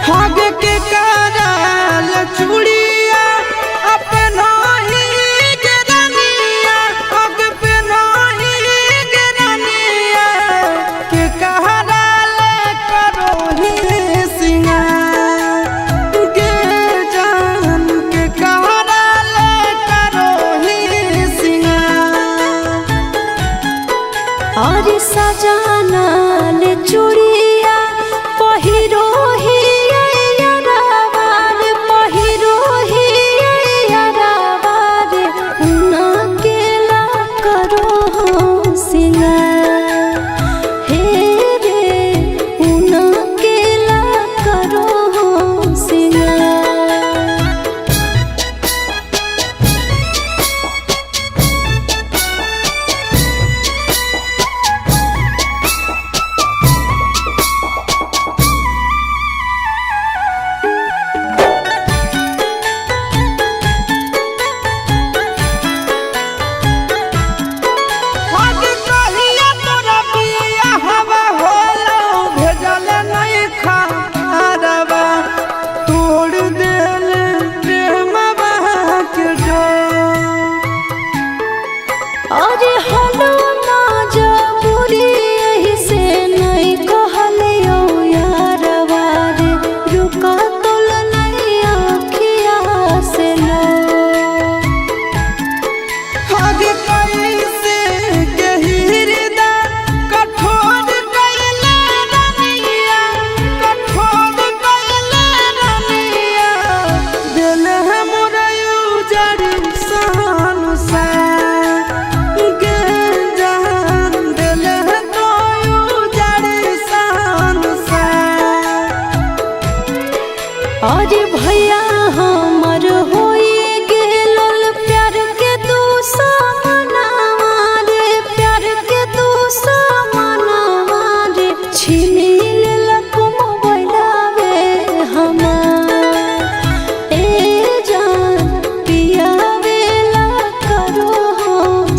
हग के करल चूड़िया अपना ही गिरनिया हग पे नहीं गिरनिया के कहरल करो ही सिंगार के जान के कहरल करो ही सिंगार और सजाना ले चूड़िया पहिरो ही यारावार पहिरो ही यारावार उना केला करो हो सिंगार हे रे उना केला करो हो सिंगार हग कहिया तोरा बिया हवा होलो भेजल नहीं खारवा तोड़ देल प्रेमवा के डोर अरे हलो ना जबूरी यही से नहीं कहलियो यारवा रे रुका तोल नहीं आँखिया से लो हग कैसे के हृदय कठोर कैले रनिया कठोर कैले रनिया दिल है मोरा उजड़ संसार के जान दिल है तो उजड़ संसार अरे भैया हमर होई गेल प्यार के तू सामनावा रे प्यार के तू सामनावा रे छीनी लेलक मोबाइलवे हमार ए जान पियावेला करो हो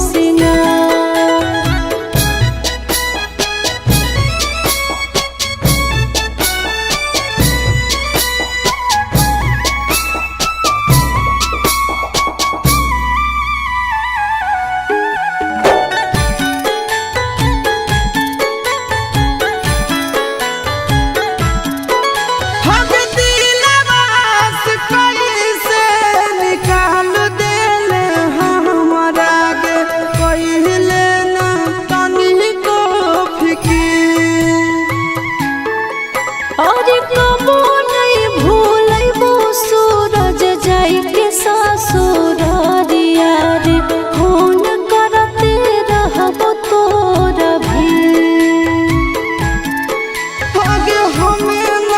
सिंगार हग दिलवास कैसे निकाल देले हमरा गे कहिले ना तनिको फिकीर अरे कबो नहीं भूलैबो सूरज जाई के ससुरारिया रे फोन करते रहबो तोरा भी हग हमें न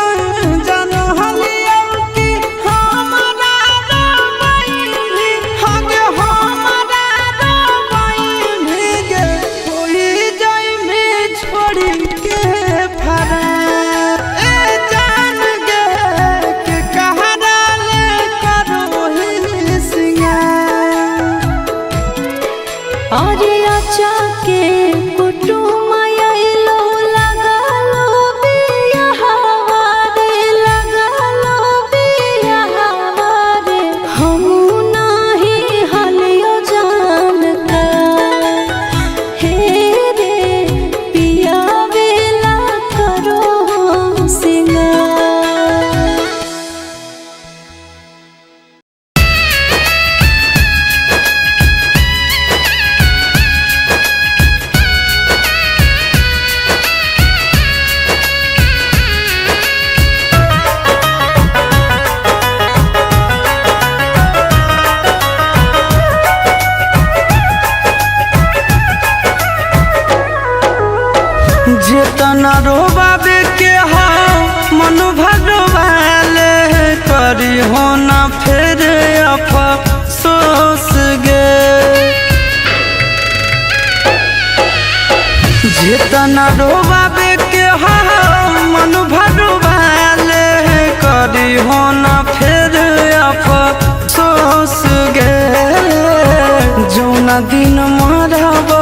जानलियो कि हमरा रोबैली हग हमरा रोबैली गे होई जाई में छोड़ी के फरार ए जान गे के कहरल करो ही सिंगार अरे आचा के कुटुम आइलो लगलो बियाहवा रे लगलो बियाहवा रे हमू नाही हलियो जानकार हे रे पियावेला करो हो सिंगार जेतना रोबाबे के हो मन भगवाले करी हो ना फिर अफसोस गे जेतना रोबाबे के हो मन भगवाले करी हो ना फिर अफसोस गे जौना दिन मरबो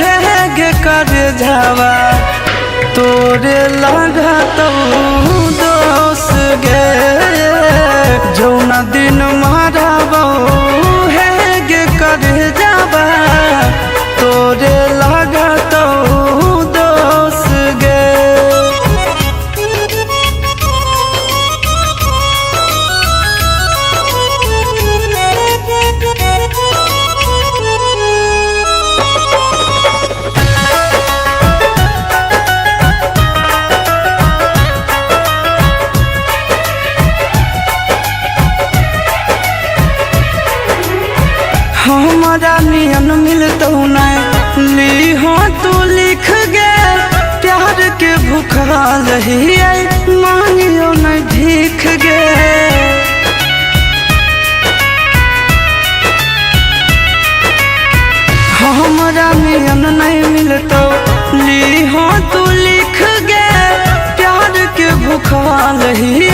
हे गे कर जावा तोरे लगा तो दोस्त हमारा नियन मिलतो नहीं ली हो तू लिख गे प्यार के भूखाल ही मांगियो नहीं भीख गे हमारा नियन नहीं मिलतो ली हो तू लिख गे प्यार के भूखाल ही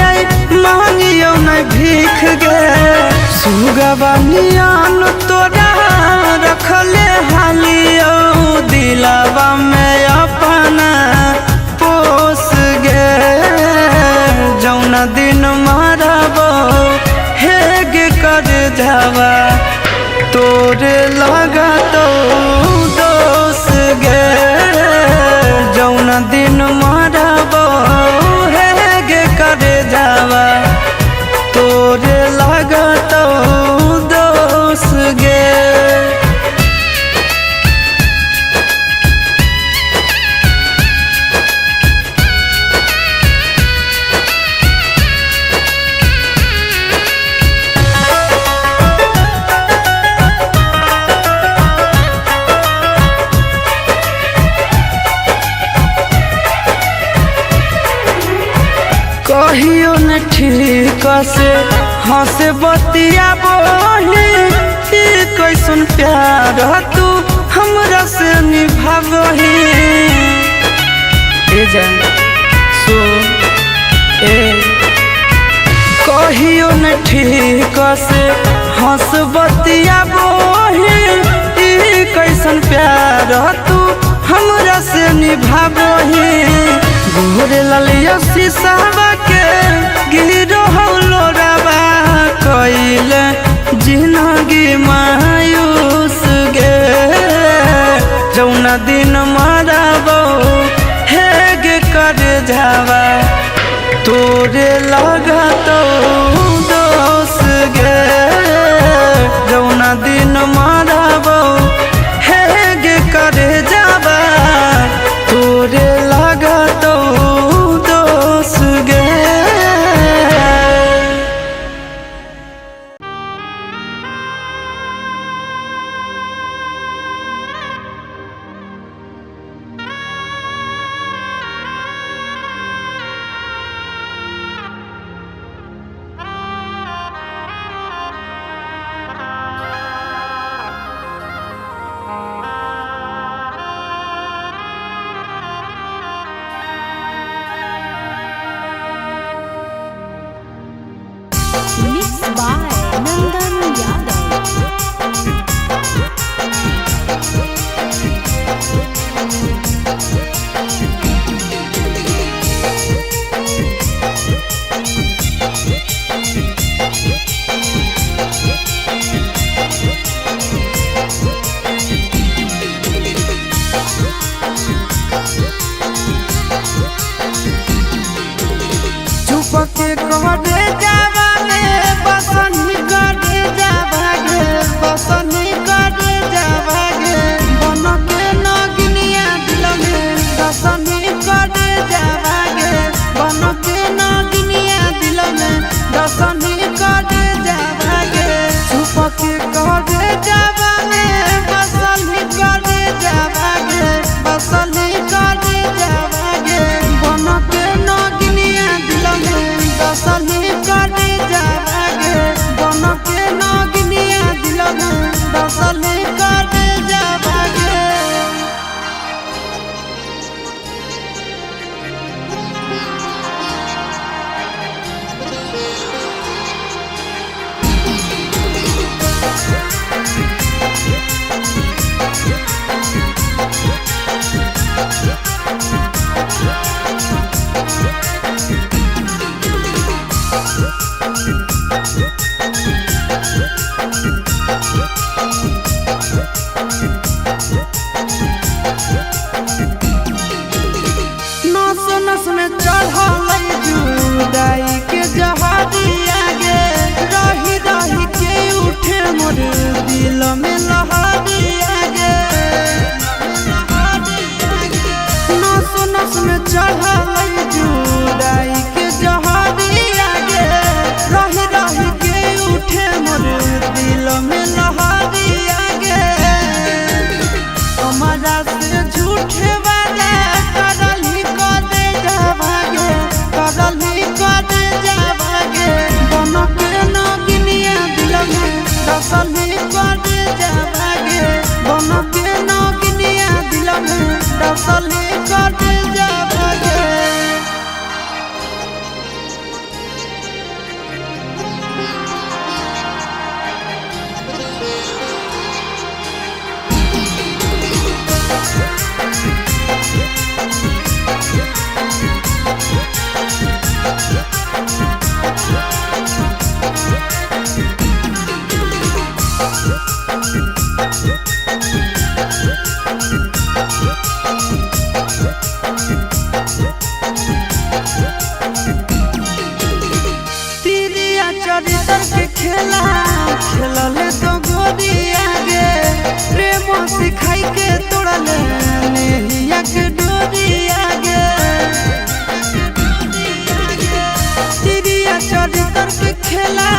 मांगियो नहीं भीख गे सुगवा नियन तोरा रखले हालियो दिलावा में अपना पोस गे जौन दिन मारबो हेग कर जावा तोरे लगा तो दोस गे जौन दिन मारबो हेग कर जावा तोरे लगा तो दोस गे कहियो न ठीक से हंसे बतिया बोली कैसन प्यार तू हमरा से निभावही ए जान सो ए कहियो न ठीक से हंस बतिया बोली कैसन प्यार तू हमरा से निभावही गोरे ललिया शीशावा के गिरो हौलो रबा कइल जिंदगी मायूस गे जौन दिन मारबो हेग कर जावा तोरे लगा तो दोस गे जौन दिन मारबो हेग कर जावा तोरे लगा तो दोस गे Mixed by Nandan Yadav. चुप के कहरे जावा बसनी करे जावागे बसनी करे जावागे बन के नगनिया दिल में बसनी करे जावागे बन के नगनिया दिल में बसनी करे जावागे चुप के कहरे जावागे बसनी करे जावागे बसनी करे जावागे बन के नगनिया दिल में बसनी करे चरित्र के खेला खेलले तो गोरिया गे प्रेम सिखाई के तोड़ले नेहिया के डोरिया गे तिरिया चरित्र के खेला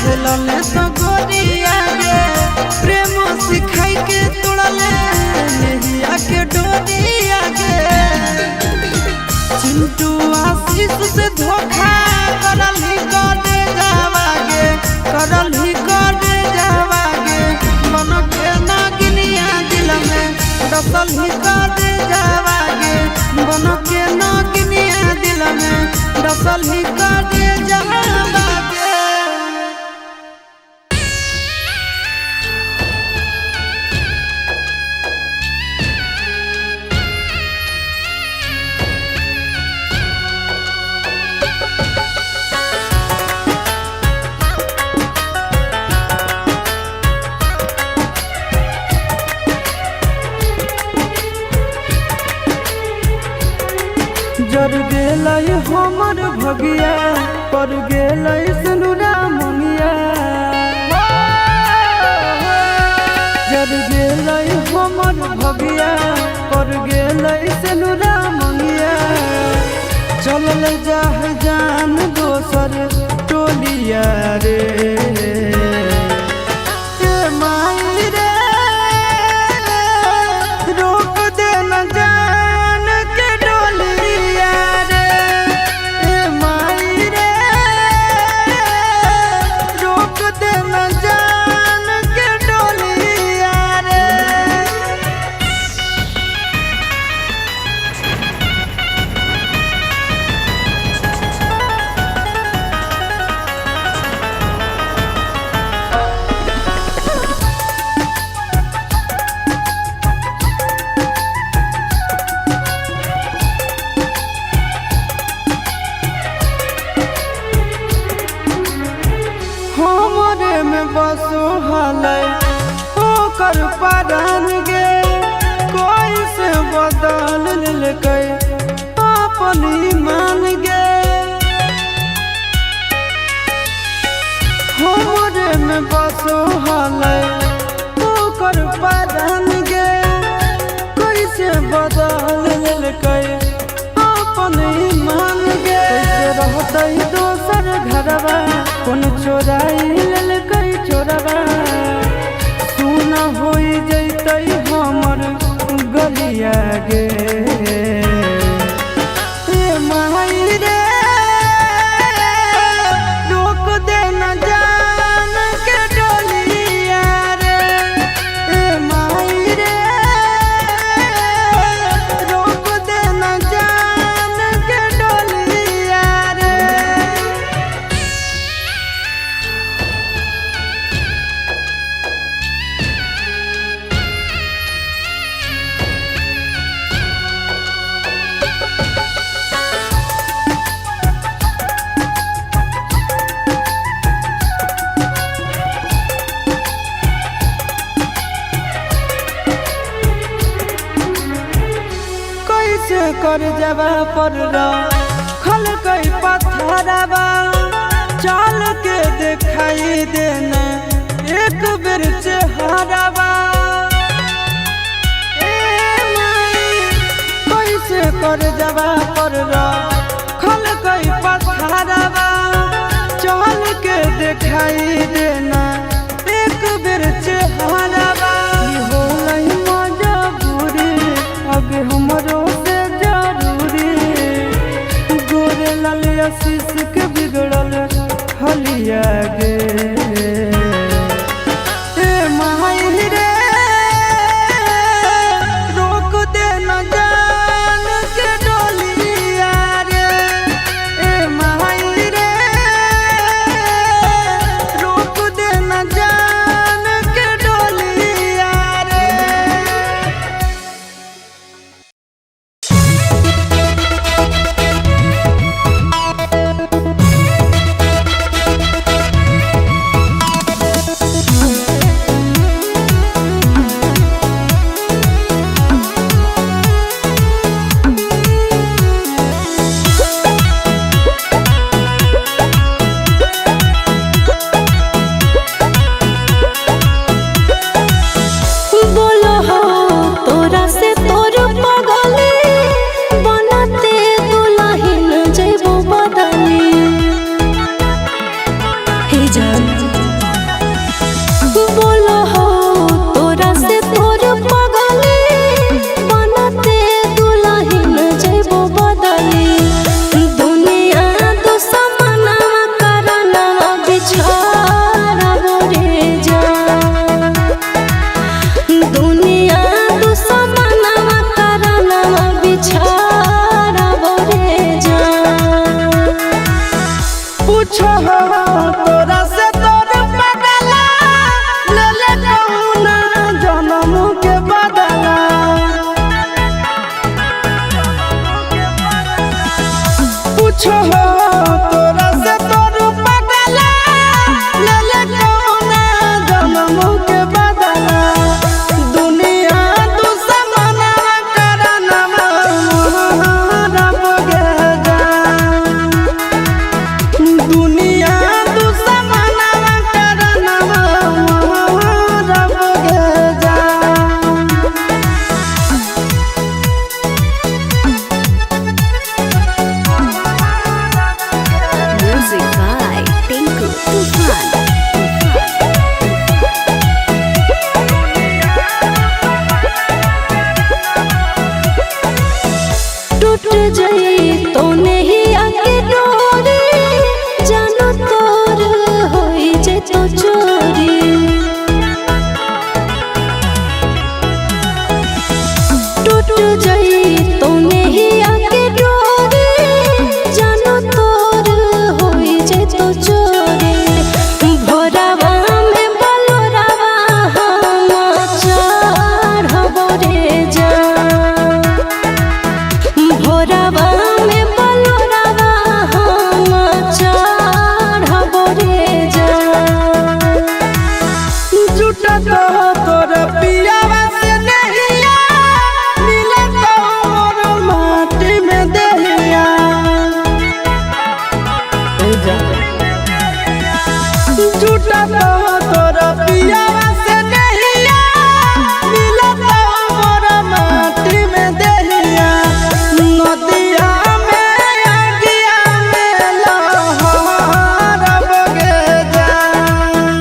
खेलले तो गोरिया गे प्रेम सिखाई के तोड़ले नेहिया के डोरिया गे चिंटू आशीष से धोखा करल ही करे जावागे मन के नागिनिया दिल में डसल ही करे जावागे मन के नागिनिया दिल में डसल ही करे जावागे। जर गेलै हमर भगिया पर गेलै सनुरा मंगिया जर गेलै हमर भगिया पर गेलै सनुरा मंगिया चलल जाह जान दोसर टोलिया रे माई रे रोक दे न जान के डोलिया रे माई रे रोक दे न जान के डोलिया रे। हमरे में बसो हलै ओकर परान गे कोई से बदल लेकै अपन ईमान गे हमरे में बसो हलै ओकर परान गे कोई से बदल लेकै अपन ईमान गे कैसे रहतै दोसर घरवा कौन चोराई ललकै चोरवा सुन होई जैतै हमर गलिया गे माई रे रोक दे न जान के डोलिया रे माई रे रोक दे न जान के डोलिया रे। कैसे कर जबा पर खल कई पत्थरवा चल के दिखाई देना एक बेर चेहरवा कैसे कर जबा पर खल कई पत्थरवा चल के दिखाई देना एक बेर चेहरवा होलै मजबूरी अब हमरो से जरूरी गोरे लाल आशीष के बिगड़ल हलिया गे माई रे रोक दे न जान के डोलिया रे माई रे रोक दे न जान के डोलिया रे। पूछो तोरा से तोर पगला ले ले कौना जन्म के बदला पूछो तोरा से तोर पगला ले ले कौना जन्म के बदला दुनिया दुश्मना करना रब गे दुनिया दुश्मना करना रब गे Music by Tinku Tufan. टूट जाई तो नहीं आके डोरी जानो तोर होई जे तो चोरी टूट जाई तो नहीं आके डोरी जानो तोर होई जे तो चोरी भोरावा में बलोरावा हम चढ़बो रे जा भोरावा में बलोरावा हम चढ़बो रे जा झूठा तो तोर पियावा से नहिया मिले तो मोर माटी में देहिया झूठा तो तोर पियावा से नहिया मिले तो मोर माटी में देहिया नदिया में आगिया में लहरब गे जान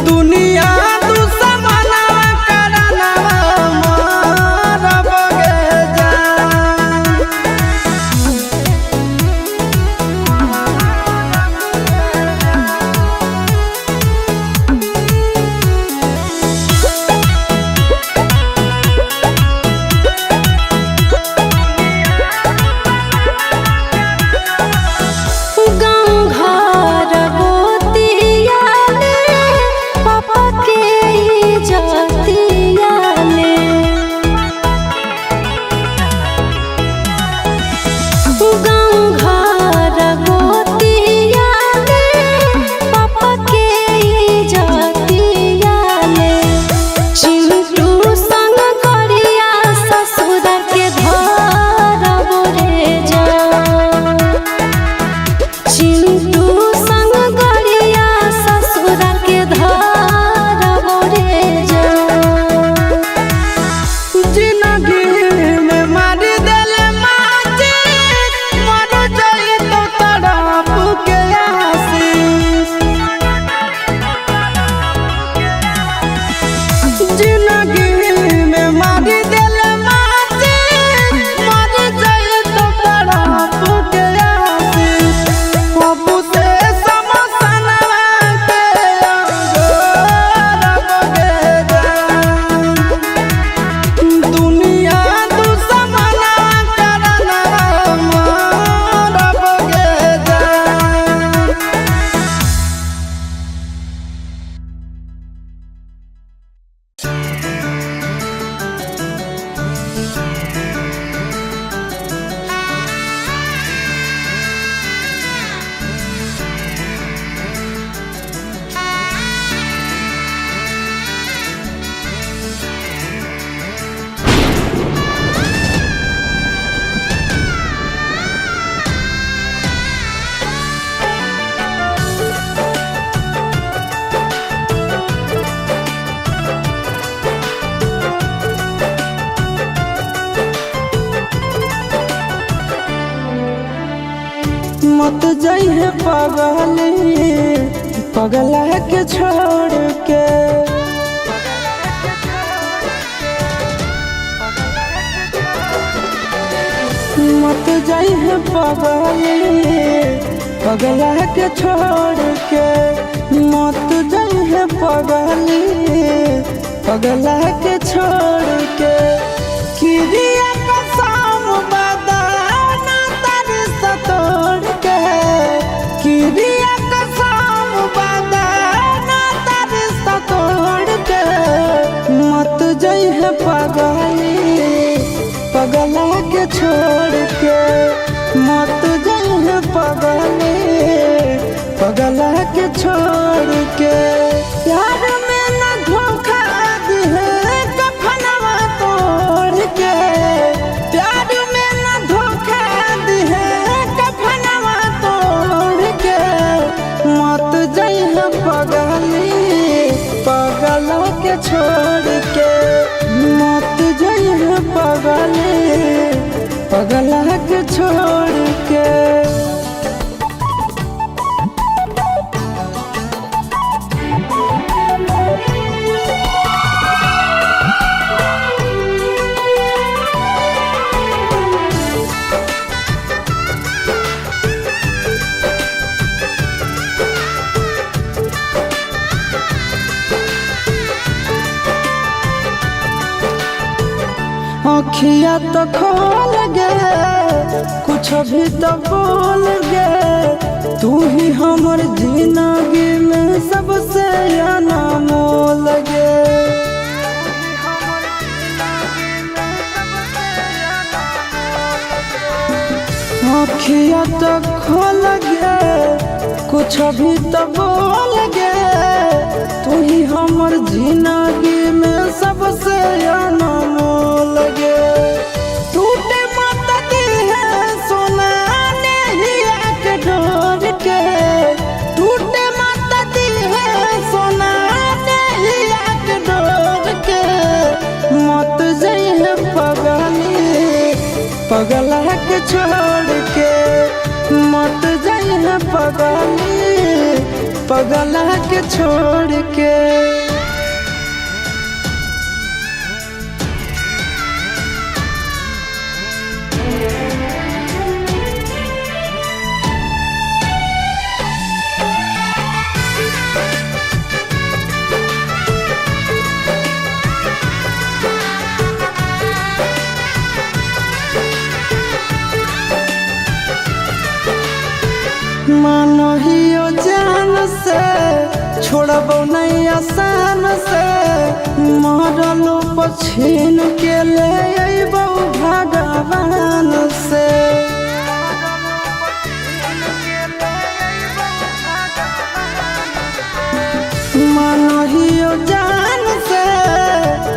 दुनिया दुश्मना करना रब गे जान गाँव घर गोतिया ले पापा के इज्जतिया ले गाँव घर गोतिया ले पापा के इज्जतिया ले चिंटू संग करिया ससुर के धरबो रे जा चिंटू संग गरिया ससुर के धरबो रे जा जिंदगी में मारी देले माची मर जाई तो तड़प के आशीष जिंदगी में मारी देले माची मर जाई तो तड़प के आशीष बाबू से समसना के रब गे जान दुनिया दुश्मना करना रब गे जान मत जाइए पगला के छोड़ के मत जाइए पगला के छोड़ के मत जाइए पगला के छोड़ के किरिया कसम बदाना तारी सतोड़ के छोड़ के मत जइहे पगला के छोड़ के। अखिया तो खोल गे कुछ भी तो बोल गे, तू ही हमर जिंदगी में सबसे अनमोल गे। अखिया तो खोल गे कुछ भी तो बोल गे, तू ही हमर जिंदगी में सबसे अनमोल गे। टूटे मत दिहे सोना नैया के डोर के, टूटे मत दिहे सोना नैया के डोर के। मत जइहे पगला के छोड़ के, मत जइहे पगला के छोड़ के। मानहियो जान से छोड़बो नहीं आसान से, मरलो पछीन के ले अइबो भगवान से। मानहियो जान से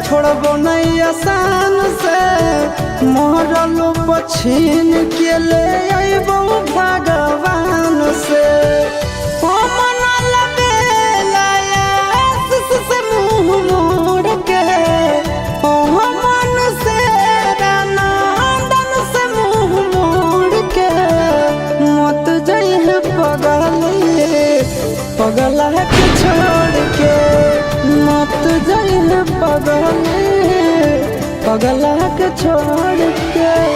छोड़बो नहीं आसान से, मरलो पछीन के ले अइबो भगवान से। से मुँह मोड़ के मन से नंदन से मुँह मोड़ के। मत जइहे पगला के छोड़ के, मत जइहे पगला के छोड़ के।